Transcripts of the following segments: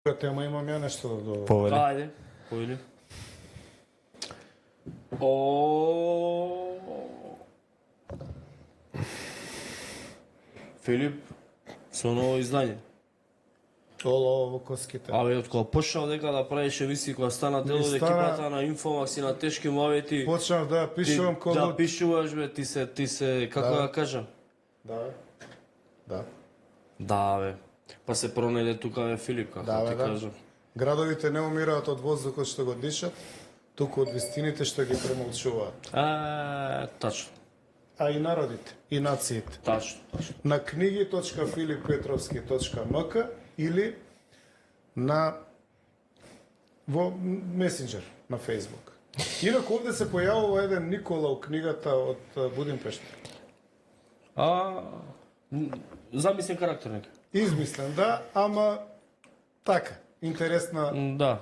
Тема имам ја нешто да Повели. Ајде, повели. Филип, со ново издање. Оло коските. Абе, од кога почнав дека да правиш емисии, кога стана дел од стана- екипата на Инфомакс и на тешки мовети, Почнав да пишувам да кога пишуваш, бе, ти се, како Да. да кажам? Да. Да. Да, бе. Па се пронајде тука, бе, Филип, како Да, ти бе, да. кажам. Градовите не умираат од воздухот што го дишат, туку од вистините што ги премолчуваат. Тачно, А и народите, и нациите. тачно. На knigi.filippetrovski.mk или на во месенџер на Facebook. Инаку овде се појавува еден Никола у книгата од Будимпешта. Замислен карактер нека. Измислен, да, ама така, интересна, Да.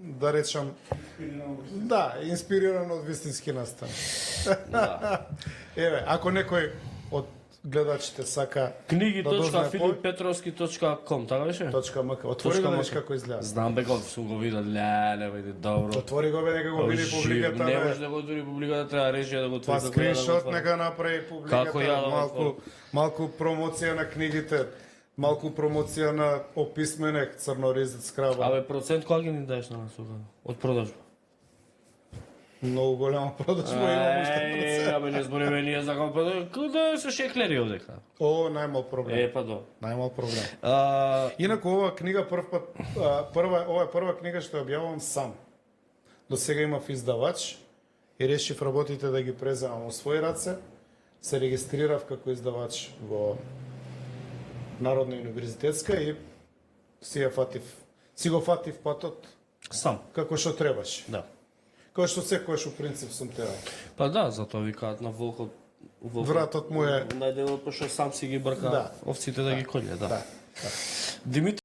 да речам, да, инспириран од вистински настан. Еве, ако некој од гледачите сака да дознае Книги.filipppetrovski.com, така беше? .mk, отвори го да видиш како изгледа. Знам бе, сум го видел, не биде добро. Отвори го бе, нека го види публиката. Не бе. може да го отвори публиката, треба режија да го отвори. Па скриншот нека направи Како ја публиката, да го малку промоција на книгите, малку промоција на описменек, црноризец краба. Абе, процент кога ги ни даеш на нас од продажба? Многу голяма продажба имам уште процент. Абе, не збориме ние за како продажба, да се шеклери овдека. О, најмал проблем. Па до. Најмал проблем. Инаку ова книга ова е прва книга што ја објавувам сам. До сега имав издавач и решив работите да ги преземам во своји раце. Се регистрирав како издавач во Народна универзитетска и си го фатив патот Сам. како што требаш. Да. Кој што секојаш у принцип сум терал. Па да, затоа викаат на волкот. Вратот му е... Најделот, пошто сам си ги брка Да. овците да ги колје, да. Да. Димитар